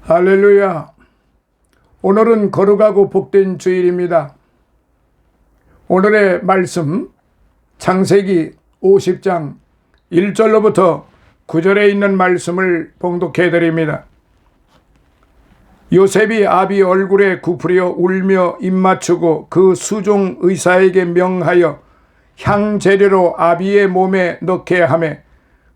할렐루야. 오늘은 거룩하고 복된 주일입니다. 오늘의 말씀 창세기 50장 1절로부터 9절에 있는 말씀을 봉독해 드립니다. 요셉이 아비 얼굴에 굽으려 울며 입맞추고 그 수종 의사에게 명하여 향재료로 아비의 몸에 넣게 하매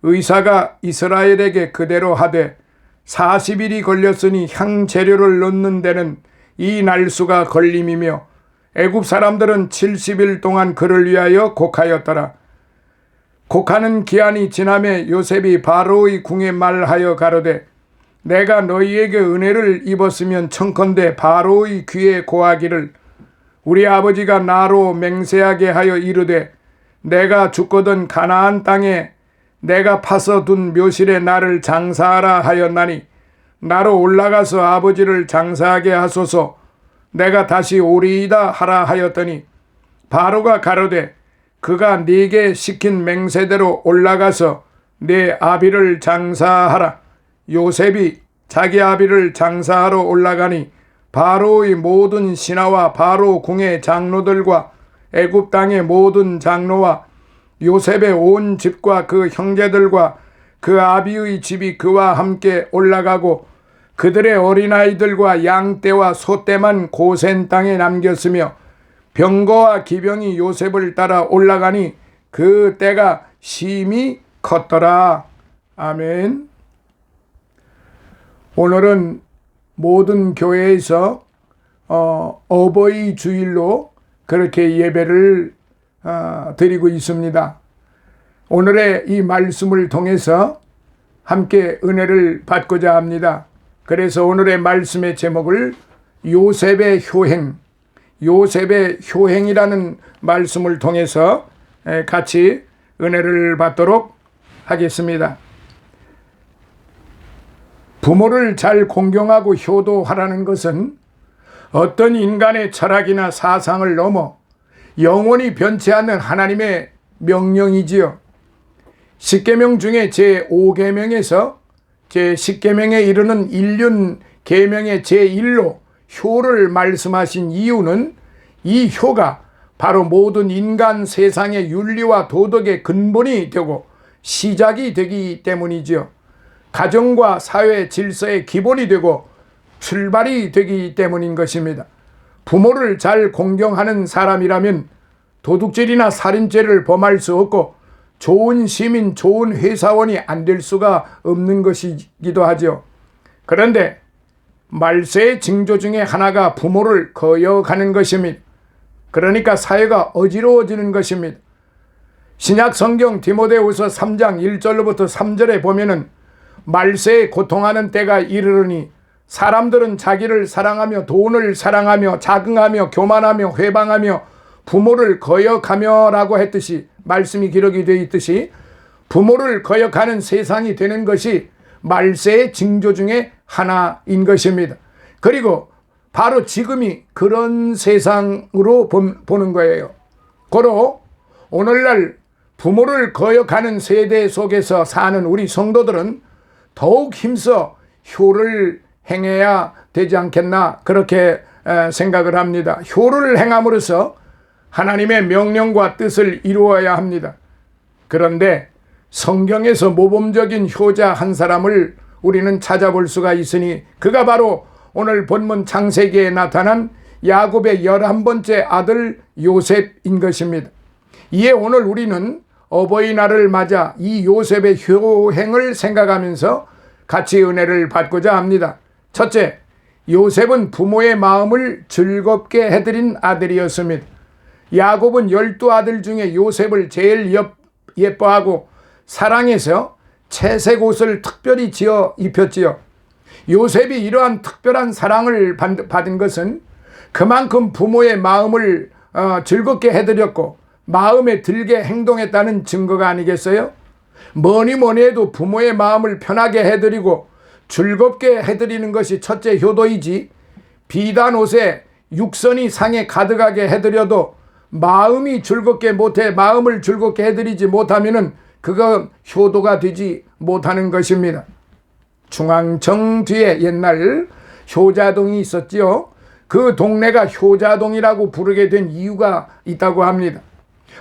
의사가 이스라엘에게 그대로 하되 40일이 걸렸으니 향재료를 넣는 데는 이 날수가 걸림이며 애굽 사람들은 70일 동안 그를 위하여 곡하였더라. 곡하는 기한이 지나매 요셉이 바로의 궁에 말하여 가로되 내가 너희에게 은혜를 입었으면 청컨대 바로의 귀에 고하기를 우리 아버지가 나로 맹세하게 하여 이르되 내가 죽거든 가나안 땅에 내가 파서 둔 묘실에 나를 장사하라 하였나니 나로 올라가서 아버지를 장사하게 하소서 내가 다시 오리이다 하라 하였더니 바로가 가로되 그가 네게 시킨 맹세대로 올라가서 네 아비를 장사하라. 요셉이 자기 아비를 장사하러 올라가니 바로의 모든 신하와 바로 궁의 장로들과 애굽 땅의 모든 장로와 요셉의 온 집과 그 형제들과 그 아비의 집이 그와 함께 올라가고 그들의 어린아이들과 양떼와 소떼만 고센 땅에 남겼으며 병거와 기병이 요셉을 따라 올라가니 그 때가 심히 컸더라. 아멘. 오늘은 모든 교회에서 어버이 주일로 그렇게 예배를 드리고 있습니다. 오늘의 이 말씀을 통해서 함께 은혜를 받고자 합니다. 그래서 오늘의 말씀의 제목을 요셉의 효행, 요셉의 효행이라는 말씀을 통해서 같이 은혜를 받도록 하겠습니다. 부모를 잘 공경하고 효도하라는 것은 어떤 인간의 철학이나 사상을 넘어 영원히 변치 않는 하나님의 명령이지요. 10계명 중에 제5계명에서 제10계명에 이르는 일륜 계명의 제1로 효를 말씀하신 이유는 이 효가 바로 모든 인간 세상의 윤리와 도덕의 근본이 되고 시작이 되기 때문이지요. 가정과 사회 질서의 기본이 되고 출발이 되기 때문인 것입니다. 부모를 잘 공경하는 사람이라면 도둑질이나 살인죄를 범할 수 없고 좋은 시민, 좋은 회사원이 안 될 수가 없는 것이기도 하죠. 그런데 말세의 징조 중에 하나가 부모를 거역하는 것입니다. 그러니까 사회가 어지러워지는 것입니다. 신약 성경 디모데후서 3장 1절로부터 3절에 보면은 말세에 고통하는 때가 이르르니 사람들은 자기를 사랑하며 돈을 사랑하며 자긍하며 교만하며 회방하며 부모를 거역하며 라고 했듯이 말씀이 기록이 되어 있듯이 부모를 거역하는 세상이 되는 것이 말세의 징조 중에 하나인 것입니다. 그리고 바로 지금이 그런 세상으로 보는 거예요. 고로 오늘날 부모를 거역하는 세대 속에서 사는 우리 성도들은 더욱 힘써 효를 행해야 되지 않겠나 그렇게 생각을 합니다. 효를 행함으로써 하나님의 명령과 뜻을 이루어야 합니다. 그런데 성경에서 모범적인 효자 한 사람을 우리는 찾아볼 수가 있으니 그가 바로 오늘 본문 창세기에 나타난 야곱의 11번째 아들 요셉인 것입니다. 이에 오늘 우리는 어버이날을 맞아 이 요셉의 효행을 생각하면서 같이 은혜를 받고자 합니다. 첫째, 요셉은 부모의 마음을 즐겁게 해드린 아들이었습니다. 야곱은 12아들 중에 요셉을 제일 예뻐하고 사랑해서 채색 옷을 특별히 지어 입혔지요. 요셉이 이러한 특별한 사랑을 받은 것은 그만큼 부모의 마음을 즐겁게 해드렸고 마음에 들게 행동했다는 증거가 아니겠어요? 뭐니 해도 부모의 마음을 편하게 해드리고 즐겁게 해드리는 것이 첫째 효도이지 비단 옷에 육선이 상에 가득하게 해드려도 마음을 즐겁게 해드리지 못하면은 그건 효도가 되지 못하는 것입니다. 중앙청 뒤에 옛날 효자동이 있었지요. 그 동네가 효자동이라고 부르게 된 이유가 있다고 합니다.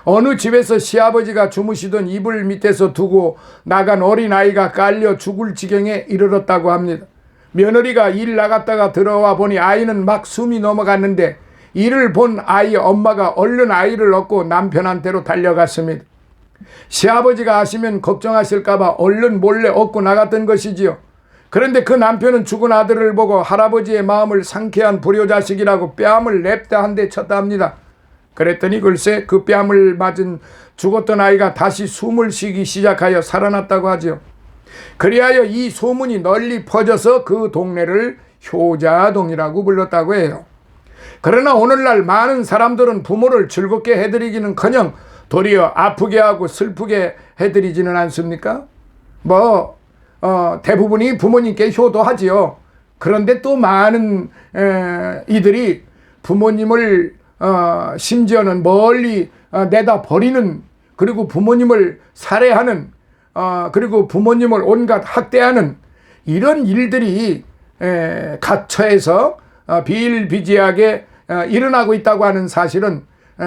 어느 집에서 시아버지가 주무시던 이불 밑에서 두고 나간 어린아이가 깔려 죽을 지경에 이르렀다고 합니다. 며느리가 일 나갔다가 들어와 보니 아이는 막 숨이 넘어갔는데 이를 본 아이 엄마가 얼른 아이를 얻고 남편한테로 달려갔습니다. 시아버지가 아시면 걱정하실까봐 얼른 몰래 얻고 나갔던 것이지요. 그런데 그 남편은 죽은 아들을 보고 할아버지의 마음을 상쾌한 불효자식이라고 뺨을 냅다 한 대 쳤다 합니다. 그랬더니 글쎄 그 뺨을 맞은 죽었던 아이가 다시 숨을 쉬기 시작하여 살아났다고 하죠. 그리하여 이 소문이 널리 퍼져서 그 동네를 효자동이라고 불렀다고 해요. 그러나 오늘날 많은 사람들은 부모를 즐겁게 해드리기는커녕 도리어 아프게 하고 슬프게 해드리지는 않습니까? 대부분이 부모님께 효도하지요. 그런데 또 많은 이들이 부모님을 심지어는 멀리 내다 버리는, 그리고 부모님을 살해하는, 그리고 부모님을 온갖 학대하는 이런 일들이 각처에서 비일비재하게 일어나고 있다고 하는 사실은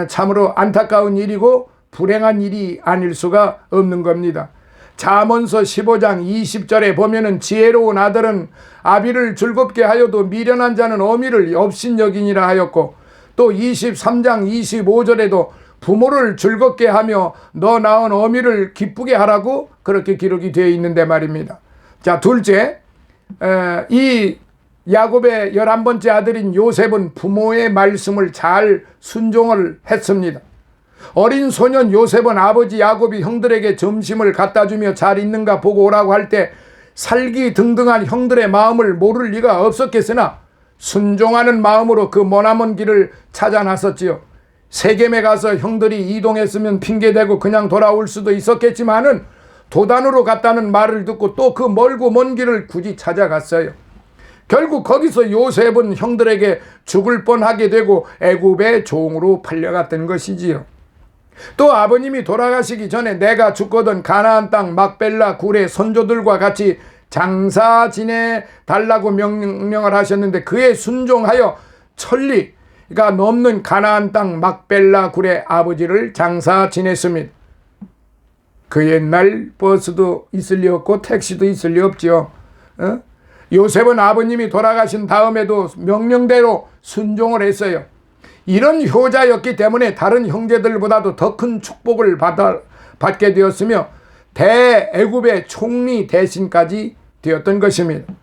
참으로 안타까운 일이고 불행한 일이 아닐 수가 없는 겁니다. 잠언서 15장 20절에 보면은 지혜로운 아들은 아비를 즐겁게 하여도 미련한 자는 어미를 업신여기니라 하였고, 또 23장 25절에도 부모를 즐겁게 하며 너 낳은 어미를 기쁘게 하라고 그렇게 기록이 되어 있는데 말입니다. 자, 둘째, 이 야곱의 11번째 아들인 요셉은 부모의 말씀을 잘 순종을 했습니다. 어린 소년 요셉은 아버지 야곱이 형들에게 점심을 갖다 주며 잘 있는가 보고 오라고 할 때 살기등등한 형들의 마음을 모를 리가 없었겠으나 순종하는 마음으로 그 머나먼 길을 찾아 나섰지요. 세겜에 가서 형들이 이동했으면 핑계대고 그냥 돌아올 수도 있었겠지만은 도단으로 갔다는 말을 듣고 또 그 멀고 먼 길을 굳이 찾아갔어요. 결국 거기서 요셉은 형들에게 죽을 뻔하게 되고 애굽의 종으로 팔려갔던 것이지요. 또 아버님이 돌아가시기 전에 내가 죽거든 가나안 땅 막벨라 굴의 선조들과 같이 장사 지내 달라고 명령을 하셨는데 그에 순종하여 천리가 넘는 가나안 땅 막벨라 굴의 아버지를 장사 지냈습니다. 그 옛날 버스도 있을 리 없고 택시도 있을 리 없지요. 요셉은 아버님이 돌아가신 다음에도 명령대로 순종을 했어요. 이런 효자였기 때문에 다른 형제들보다도 더 큰 축복을 받게 되었으며 대애굽의 총리 대신까지 되었던 것입니다.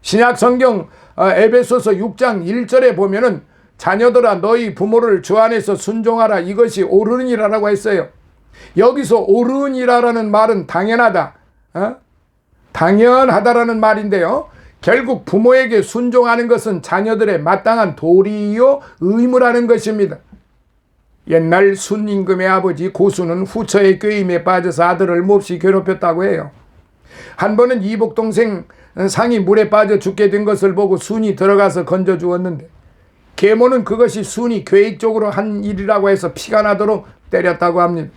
신약 성경 에베소서 6장 1절에 보면은 자녀들아 너희 부모를 주 안에서 순종하라 이것이 옳으니라라고 했어요. 여기서 옳으니라라는 말은 당연하다, 당연하다라는 말인데요. 결국 부모에게 순종하는 것은 자녀들의 마땅한 도리요 의무라는 것입니다. 옛날 순임금의 아버지 고수는 후처의 꾀임에 빠져서 아들을 몹시 괴롭혔다고 해요. 한 번은 이복 동생 상이 물에 빠져 죽게 된 것을 보고 순이 들어가서 건져 주었는데 계모는 그것이 순이 계획적으로 한 일이라고 해서 피가 나도록 때렸다고 합니다.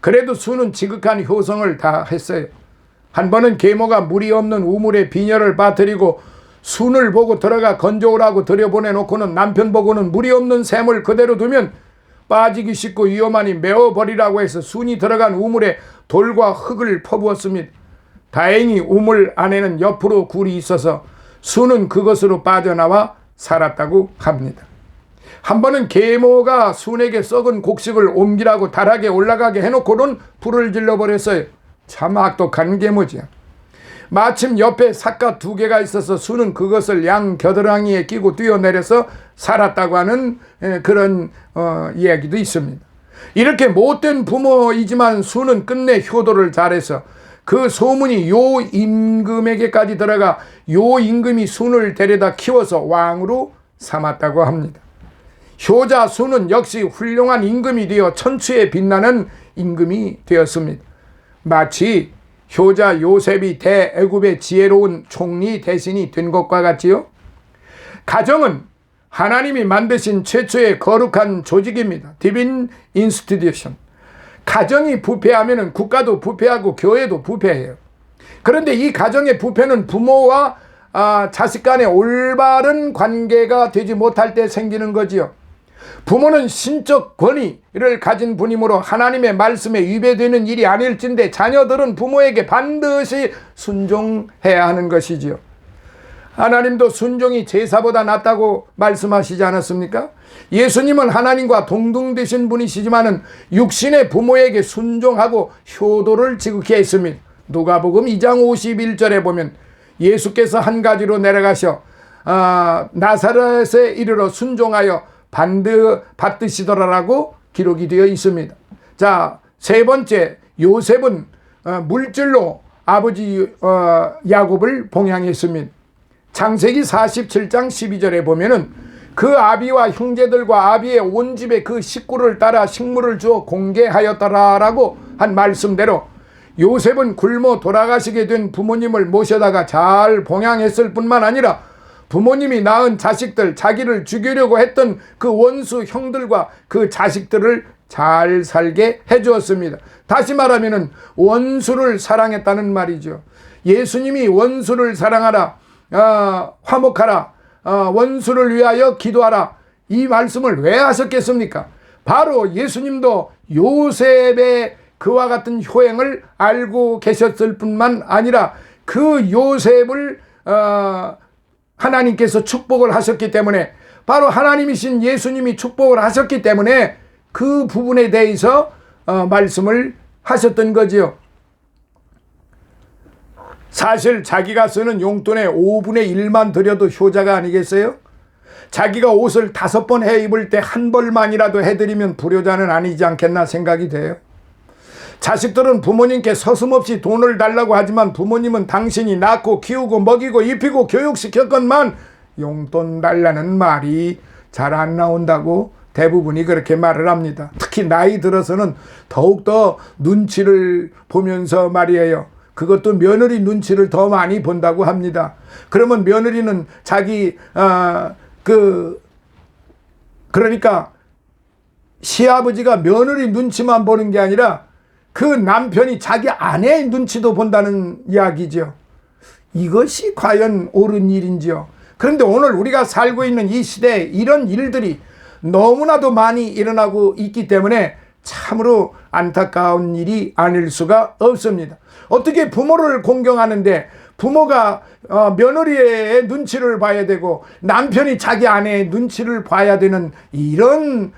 그래도 순은 지극한 효성을 다 했어요. 한 번은 계모가 물이 없는 우물에 비녀를 빠뜨리고 순을 보고 들어가 건져오라고 들여보내놓고는 남편 보고는 물이 없는 샘을 그대로 두면 빠지기 쉽고 위험하니 메워버리라고 해서 순이 들어간 우물에 돌과 흙을 퍼부었습니다. 다행히 우물 안에는 옆으로 굴이 있어서 순은 그것으로 빠져나와 살았다고 합니다. 한 번은 계모가 순에게 썩은 곡식을 옮기라고 다락에 올라가게 해놓고는 불을 질러버렸어요. 참 악독한 계모지요. 마침 옆에 삿갓 2개가 있어서 순은 그것을 양 겨드랑이에 끼고 뛰어내려서 살았다고 하는 그런 이야기도 있습니다. 이렇게 못된 부모이지만 순은 끝내 효도를 잘해서 그 소문이 요 임금에게까지 들어가 요 임금이 순을 데려다 키워서 왕으로 삼았다고 합니다. 효자 순은 역시 훌륭한 임금이 되어 천추에 빛나는 임금이 되었습니다. 마치 효자 요셉이 대애굽의 지혜로운 총리 대신이 된 것과 같지요. 가정은 하나님이 만드신 최초의 거룩한 조직입니다. Divine Institution. 가정이 부패하면 국가도 부패하고 교회도 부패해요. 그런데 이 가정의 부패는 부모와 자식 간의 올바른 관계가 되지 못할 때 생기는 거지요. 부모는 신적 권위를 가진 분이므로 하나님의 말씀에 위배되는 일이 아닐진데 자녀들은 부모에게 반드시 순종해야 하는 것이지요. 하나님도 순종이 제사보다 낫다고 말씀하시지 않았습니까? 예수님은 하나님과 동등되신 분이시지만은 육신의 부모에게 순종하고 효도를 지극히 했습니다. 누가복음 2장 51절에 보면 예수께서 한 가지로 내려가셔 나사렛에 이르러 순종하여 받드시더라라고 기록이 되어 있습니다. 자, 세 번째, 요셉은 물질로 아버지 야곱을 봉양했습니다. 창세기 47장 12절에 보면은 그 아비와 형제들과 아비의 온 집에 그 식구를 따라 식물을 주어 공개하였더라라고 한 말씀대로 요셉은 굶어 돌아가시게 된 부모님을 모셔다가 잘 봉양했을 뿐만 아니라 부모님이 낳은 자식들, 자기를 죽이려고 했던 그 원수 형들과 그 자식들을 잘 살게 해주었습니다. 다시 말하면 원수를 사랑했다는 말이죠. 예수님이 원수를 사랑하라, 화목하라, 원수를 위하여 기도하라, 이 말씀을 왜 하셨겠습니까? 바로 예수님도 요셉의 그와 같은 효행을 알고 계셨을 뿐만 아니라 그 요셉을 하나님께서 축복을 하셨기 때문에, 바로 하나님이신 예수님이 축복을 하셨기 때문에 그 부분에 대해서 말씀을 하셨던 거지요. 사실 자기가 쓰는 용돈의 5분의 1만 드려도 효자가 아니겠어요? 자기가 옷을 5번 해 입을 때 한 벌만이라도 해드리면 불효자는 아니지 않겠나 생각이 돼요. 자식들은 부모님께 서슴없이 돈을 달라고 하지만 부모님은 당신이 낳고 키우고 먹이고 입히고 교육시켰건만 용돈 달라는 말이 잘 안 나온다고 대부분이 그렇게 말을 합니다. 특히 나이 들어서는 더욱더 눈치를 보면서 말이에요. 그것도 며느리 눈치를 더 많이 본다고 합니다. 그러면 며느리는 자기 그러니까 시아버지가 며느리 눈치만 보는 게 아니라 그 남편이 자기 아내의 눈치도 본다는 이야기죠. 이것이 과연 옳은 일인지요? 그런데 오늘 우리가 살고 있는 이 시대에 이런 일들이 너무나도 많이 일어나고 있기 때문에 참으로 안타까운 일이 아닐 수가 없습니다. 어떻게 부모를 공경하는데 부모가 며느리의 눈치를 봐야 되고 남편이 자기 아내의 눈치를 봐야 되는 이런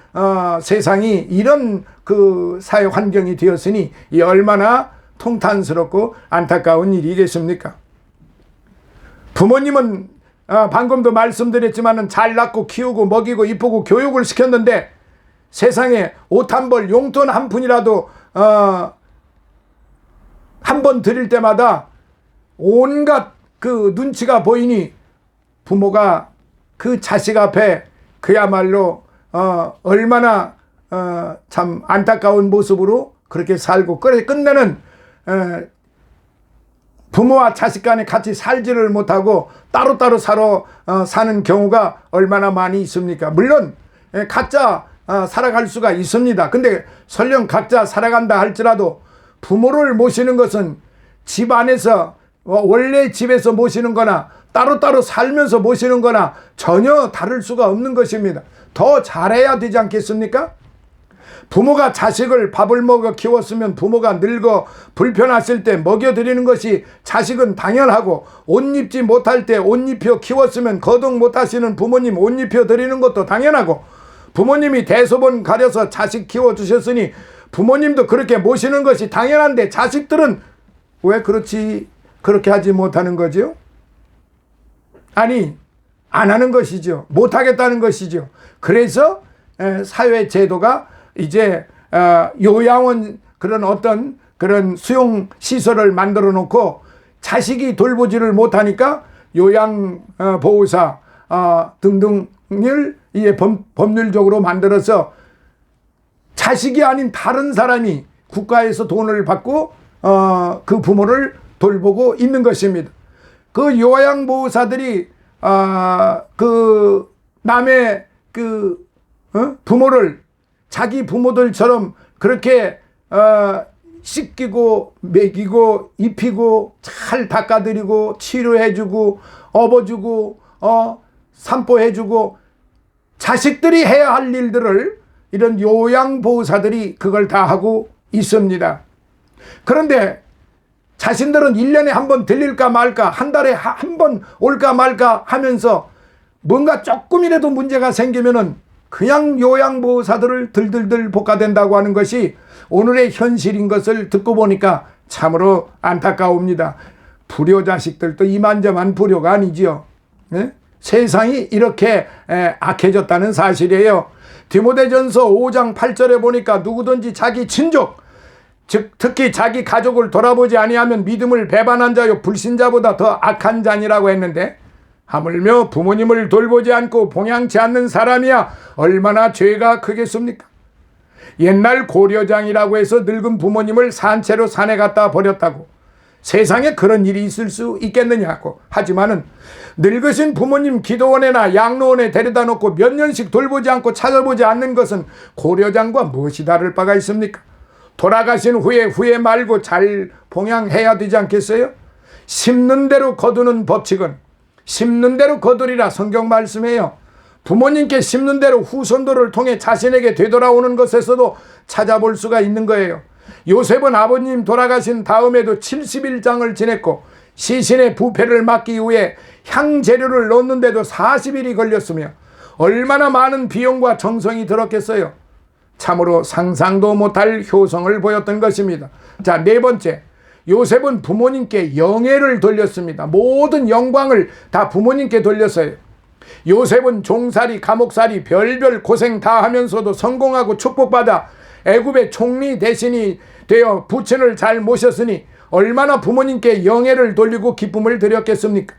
세상이, 이런 그 사회 환경이 되었으니 이 얼마나 통탄스럽고 안타까운 일이겠습니까? 부모님은 방금도 말씀드렸지만은 잘 낳고 키우고 먹이고 이쁘고 교육을 시켰는데 세상에 옷 한 벌, 용돈 한 푼이라도 한 번 드릴 때마다 온갖 그 눈치가 보이니 부모가 그 자식 앞에 그야말로 얼마나 참 안타까운 모습으로 그렇게 살고 끝내는 부모와 자식 간에 같이 살지를 못하고 따로따로 사는 경우가 얼마나 많이 있습니까? 물론 각자 살아갈 수가 있습니다. 근데 설령 각자 살아간다 할지라도 부모를 모시는 것은 집 안에서 원래 집에서 모시는 거나 따로따로 살면서 모시는 거나 전혀 다를 수가 없는 것입니다. 더 잘해야 되지 않겠습니까? 부모가 자식을 밥을 먹여 키웠으면 부모가 늙어 불편했을 때 먹여드리는 것이 자식은 당연하고, 옷 입지 못할 때 옷 입혀 키웠으면 거동 못하시는 부모님 옷 입혀 드리는 것도 당연하고, 부모님이 대소본 가려서 자식 키워주셨으니 부모님도 그렇게 모시는 것이 당연한데 자식들은 왜 그렇게 하지 못하는 거죠? 아니, 안 하는 것이죠. 못하겠다는 것이죠. 그래서 사회 제도가 이제 요양원, 그런 어떤 그런 수용 시설을 만들어 놓고 자식이 돌보지를 못하니까 요양보호사 등등을 법률적으로 만들어서 자식이 아닌 다른 사람이 국가에서 돈을 받고 그 부모를 돌보고 있는 것입니다. 그 요양보호사들이 그 남의 부모를 자기 부모들처럼 그렇게 씻기고 먹이고 입히고 잘 닦아드리고 치료해주고 업어주고 산보해주고 자식들이 해야 할 일들을 이런 요양보호사들이 그걸 다 하고 있습니다. 그런데 자신들은 1년에 한 번 들릴까 말까, 한 달에 한 번 올까 말까 하면서 뭔가 조금이라도 문제가 생기면은 그냥 요양보호사들을 들들들 볶아댄다고 하는 것이 오늘의 현실인 것을 듣고 보니까 참으로 안타까웁니다. 불효 자식들도 이만저만 불효가 아니지요. 네? 세상이 이렇게 악해졌다는 사실이에요. 디모데전서 5장 8절에 보니까 누구든지 자기 친족, 즉 특히 자기 가족을 돌아보지 아니하면 믿음을 배반한 자요 불신자보다 더 악한 자니라고 했는데, 하물며 부모님을 돌보지 않고 봉양치 않는 사람이야 얼마나 죄가 크겠습니까? 옛날 고려장이라고 해서 늙은 부모님을 산채로 산에 갖다 버렸다고 세상에 그런 일이 있을 수 있겠느냐고. 하지만은 늙으신 부모님 기도원에나 양로원에 데려다 놓고 몇 년씩 돌보지 않고 찾아보지 않는 것은 고려장과 무엇이 다를 바가 있습니까? 돌아가신 후에 말고 잘 봉양해야 되지 않겠어요? 심는 대로 거두는 법칙은 심는 대로 거두리라 성경 말씀해요. 부모님께 심는 대로 후손들을 통해 자신에게 되돌아오는 것에서도 찾아볼 수가 있는 거예요. 요셉은 아버님 돌아가신 다음에도 70일장을 지냈고 시신의 부패를 막기 위해 향재료를 넣는데도 40일이 걸렸으며 얼마나 많은 비용과 정성이 들었겠어요. 참으로 상상도 못할 효성을 보였던 것입니다. 자, 네 번째, 요셉은 부모님께 영예를 돌렸습니다. 모든 영광을 다 부모님께 돌렸어요. 요셉은 종살이, 감옥살이, 별별 고생 다 하면서도 성공하고 축복받아 애굽의 총리 대신이 되어 부친을 잘 모셨으니 얼마나 부모님께 영예를 돌리고 기쁨을 드렸겠습니까?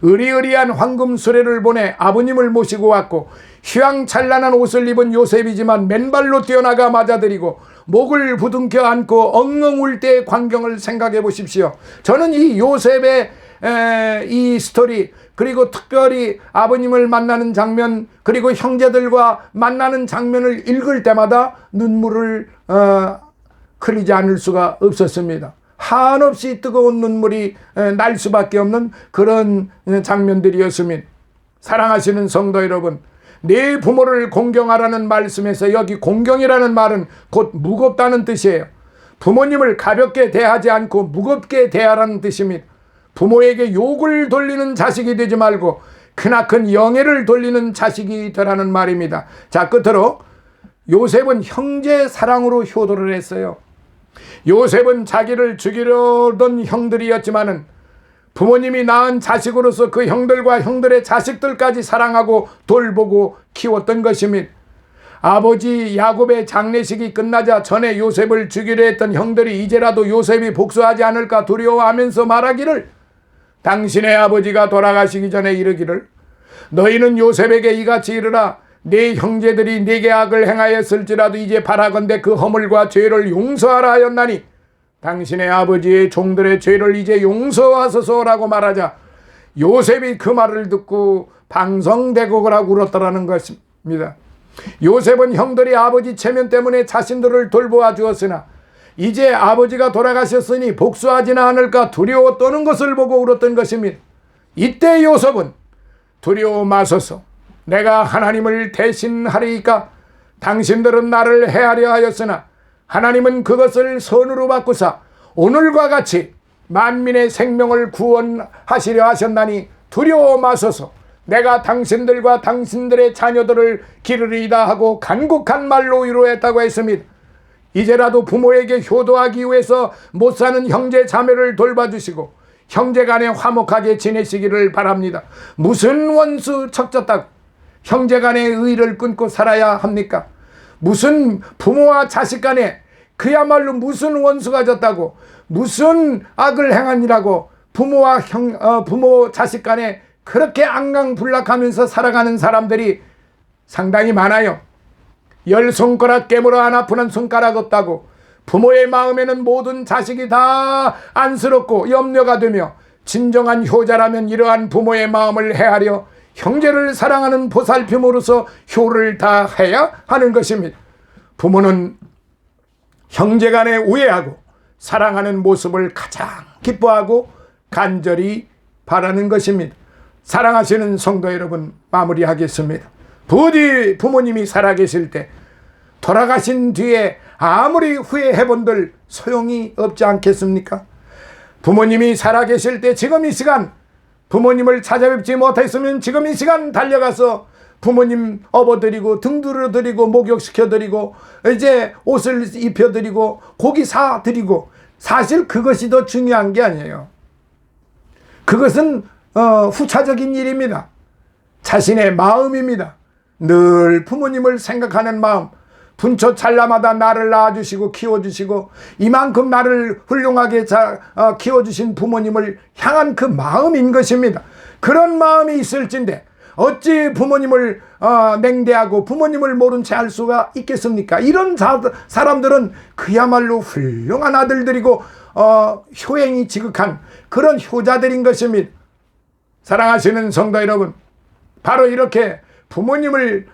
의리의리한 황금 수레를 보내 아버님을 모시고 왔고 휘황찬란한 옷을 입은 요셉이지만 맨발로 뛰어나가 맞아들이고 목을 부둥켜 안고 엉엉 울 때의 광경을 생각해 보십시오. 저는 이 요셉의 이 스토리, 그리고 특별히 아버님을 만나는 장면, 그리고 형제들과 만나는 장면을 읽을 때마다 눈물을 흘리지 않을 수가 없었습니다. 한없이 뜨거운 눈물이 날 수밖에 없는 그런 장면들이었습니다. 사랑하시는 성도 여러분, 내 부모를 공경하라는 말씀에서 여기 공경이라는 말은 곧 무겁다는 뜻이에요. 부모님을 가볍게 대하지 않고 무겁게 대하라는 뜻입니다. 부모에게 욕을 돌리는 자식이 되지 말고 크나큰 영예를 돌리는 자식이 되라는 말입니다. 자, 끝으로 요셉은 형제 사랑으로 효도를 했어요. 요셉은 자기를 죽이려던 형들이었지만은 부모님이 낳은 자식으로서 그 형들과 형들의 자식들까지 사랑하고 돌보고 키웠던 것입니다. 아버지 야곱의 장례식이 끝나자 전에 요셉을 죽이려 했던 형들이 이제라도 요셉이 복수하지 않을까 두려워하면서 말하기를, 당신의 아버지가 돌아가시기 전에 이르기를, 너희는 요셉에게 이같이 이르라. 네 형제들이 네게 악을 행하였을지라도 이제 바라건대 그 허물과 죄를 용서하라 하였나니 당신의 아버지의 종들의 죄를 이제 용서하소서라고 말하자 요셉이 그 말을 듣고 방성대곡을 하고 울었더라는 것입니다. 요셉은 형들이 아버지 체면 때문에 자신들을 돌보아 주었으나 이제 아버지가 돌아가셨으니 복수하지는 않을까 두려워 떠는 것을 보고 울었던 것입니다. 이때 요셉은 두려워 마소서, 내가 하나님을 대신하리이까? 당신들은 나를 해하려 하였으나 하나님은 그것을 선으로 바꾸사 오늘과 같이 만민의 생명을 구원하시려 하셨나니 두려워 마소서, 내가 당신들과 당신들의 자녀들을 기르리이다 하고 간곡한 말로 위로했다고 했습니다. 이제라도 부모에게 효도하기 위해서 못 사는 형제 자매를 돌봐주시고 형제간에 화목하게 지내시기를 바랍니다. 무슨 원수 척졌다고 형제간의 의를 끊고 살아야 합니까? 무슨 부모와 자식간에 그야말로 무슨 원수가 졌다고, 무슨 악을 행하니라고 부모 자식간에 그렇게 앙강불락하면서 살아가는 사람들이 상당히 많아요. 10손가락 깨물어 안 아프는 손가락 없다고 부모의 마음에는 모든 자식이 다 안쓰럽고 염려가 되며 진정한 효자라면 이러한 부모의 마음을 헤아려 형제를 사랑하는 보살핌으로서 효를 다해야 하는 것입니다. 부모는 형제간에 우애하고 사랑하는 모습을 가장 기뻐하고 간절히 바라는 것입니다. 사랑하시는 성도 여러분, 마무리하겠습니다. 부디 부모님이 살아계실 때 돌아가신 뒤에 아무리 후회해본들 소용이 없지 않겠습니까? 부모님이 살아계실 때 지금 이 시간 부모님을 찾아뵙지 못했으면 지금 이 시간 달려가서 부모님 업어드리고 등 들어드리고 목욕시켜드리고 이제 옷을 입혀드리고 고기 사드리고, 사실 그것이 더 중요한 게 아니에요. 그것은 후차적인 일입니다. 자신의 마음입니다. 늘 부모님을 생각하는 마음, 분초 찰나마다 나를 낳아주시고 키워주시고 이만큼 나를 훌륭하게 키워주신 부모님을 향한 그 마음인 것입니다. 그런 마음이 있을진데 어찌 부모님을 냉대하고 부모님을 모른 채 할 수가 있겠습니까? 이런 사람들은 그야말로 훌륭한 아들들이고 효행이 지극한 그런 효자들인 것입니다. 사랑하시는 성도 여러분, 바로 이렇게 부모님을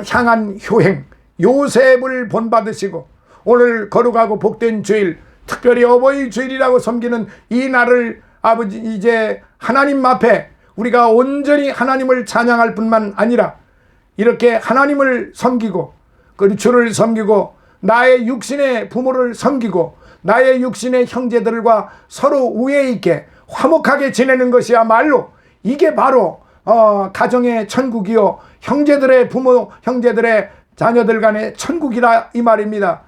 향한 효행, 요셉을 본받으시고 오늘 거룩하고 복된 주일, 특별히 어버이 주일이라고 섬기는 이 날을 아버지 이제 하나님 앞에 우리가 온전히 하나님을 찬양할 뿐만 아니라 이렇게 하나님을 섬기고 그리고 주를 섬기고 나의 육신의 부모를 섬기고 나의 육신의 형제들과 서로 우애 있게 화목하게 지내는 것이야말로 이게 바로 가정의 천국이요 형제들의 부모 형제들의 자녀들 간의 천국이라 이 말입니다.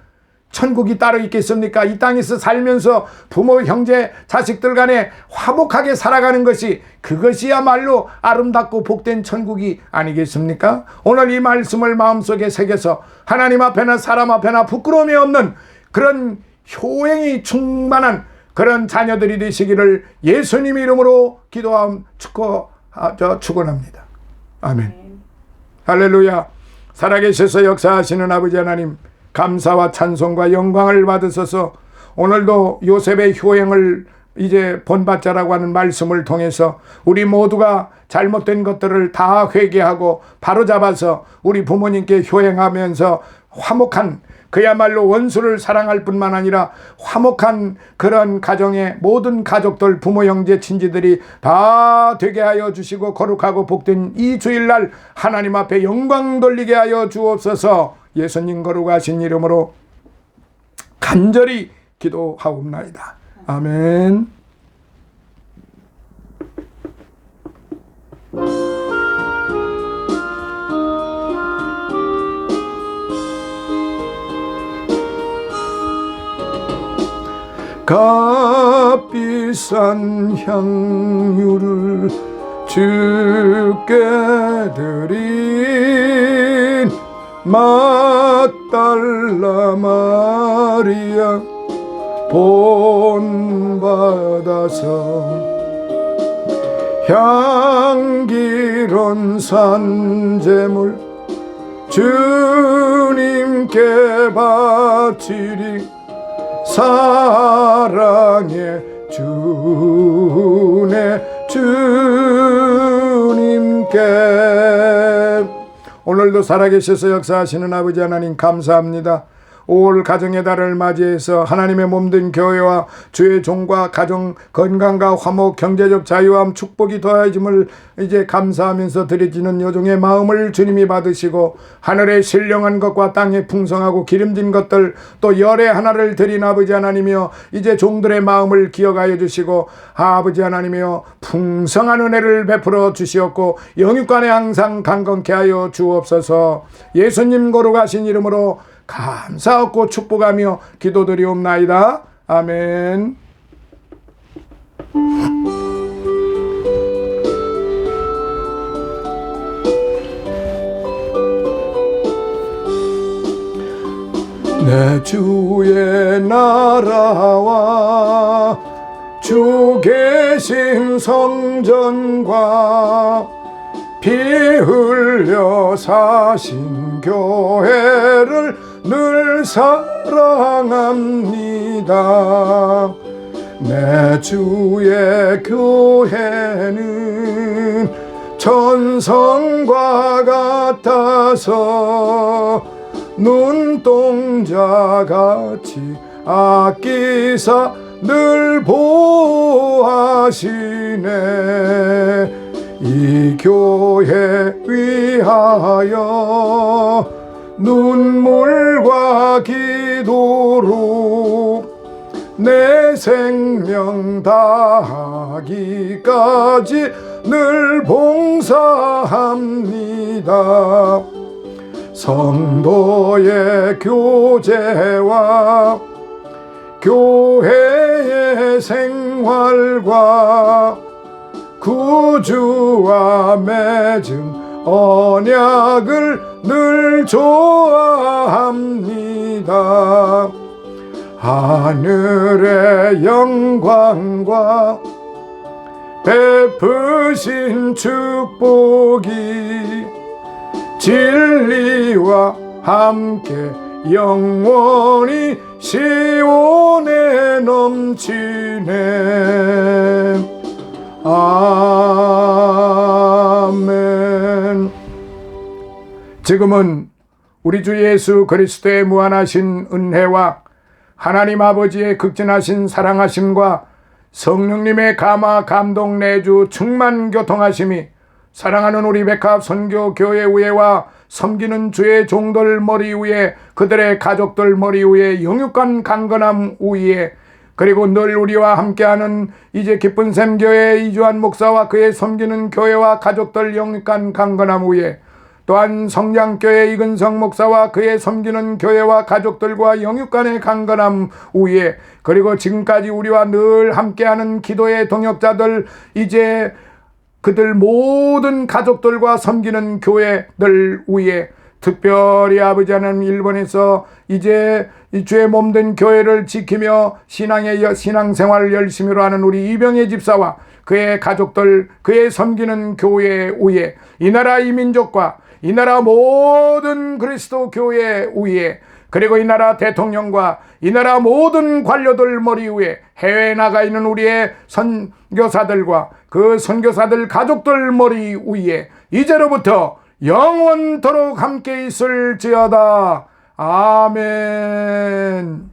천국이 따로 있겠습니까? 이 땅에서 살면서 부모, 형제, 자식들 간에 화목하게 살아가는 것이 그것이야말로 아름답고 복된 천국이 아니겠습니까? 오늘 이 말씀을 마음속에 새겨서 하나님 앞에나 사람 앞에나 부끄러움이 없는 그런 효행이 충만한 그런 자녀들이 되시기를 예수님 이름으로 축원합니다. 아멘. 할렐루야. 살아계셔서 역사하시는 아버지 하나님, 감사와 찬송과 영광을 받으소서. 오늘도 요셉의 효행을 이제 본받자라고 하는 말씀을 통해서 우리 모두가 잘못된 것들을 다 회개하고 바로잡아서 우리 부모님께 효행하면서 화목한, 그야말로 원수를 사랑할 뿐만 아니라 화목한 그런 가정의 모든 가족들, 부모, 형제, 친지들이 다 되게 하여 주시고 거룩하고 복된 이 주일날 하나님 앞에 영광 돌리게 하여 주옵소서. 예수님 거룩하신 이름으로 간절히 기도하옵나이다. 아멘. 값비싼 향유를 주께 드린 막달라 마리아 본받아서 향기로운 산제물 주님께 바치리 사랑의 주네 주님께. 오늘도 살아계셔서 역사하시는 아버지 하나님 감사합니다. 5월 가정의 달을 맞이해서 하나님의 몸된 교회와 주의 종과 가정 건강과 화목 경제적 자유함 축복이 더해짐을 이제 감사하면서 드려지는 요종의 마음을 주님이 받으시고 하늘의 신령한 것과 땅에 풍성하고 기름진 것들 또 열의 하나를 드린 아버지 하나님이여 이제 종들의 마음을 기억하여 주시고 아버지 하나님이여 풍성한 은혜를 베풀어 주시옵고 영육간에 항상 강건케 하여 주옵소서. 예수님 거룩하신 이름으로 감사하고 축복하며 기도드리옵나이다. 아멘. 내 주의 나라와 주 계신 성전과 피 흘려 사신 교회를 늘 사랑합니다. 내 주의 교회는 천성과 같아서 눈동자같이 아끼사 늘 보호하시네. 이 교회 위하여 눈물과 기도로 내 생명 다하기까지 늘 봉사합니다. 성도의 교제와 교회의 생활과 구주와 맺은 언약을 늘 좋아합니다. 하늘의 영광과 베푸신 축복이 진리와 함께 영원히 시온에 넘치네. 아멘. 지금은 우리 주 예수 그리스도의 무한하신 은혜와 하나님 아버지의 극진하신 사랑하심과 성령님의 감화 감동 내주 충만 교통하심이 사랑하는 우리 백합 선교 교회 위에와 섬기는 주의 종들 머리 위에, 그들의 가족들 머리 위에, 영육간 강건함 위에, 그리고 늘 우리와 함께하는 이제 기쁜 샘 교회 이주한 목사와 그의 섬기는 교회와 가족들 영육간 강건함 위에, 또한 성장교회 이근성 목사와 그의 섬기는 교회와 가족들과 영육간의 강건함 위에, 그리고 지금까지 우리와 늘 함께하는 기도의 동역자들, 이제 그들 모든 가족들과 섬기는 교회들 위에, 특별히 아버지 하나님 일본에서 이제 이 주의 몸된 교회를 지키며 신앙생활을 열심히로 하는 우리 이병의 집사와 그의 가족들, 그의 섬기는 교회 위에, 이 나라 이 민족과 이 나라 모든 그리스도 교회 위에, 그리고 이 나라 대통령과 이 나라 모든 관료들 머리 위에, 해외에 나가 있는 우리의 선교사들과 그 선교사들 가족들 머리 위에 이제로부터 영원토록 함께 있을지어다. 아멘.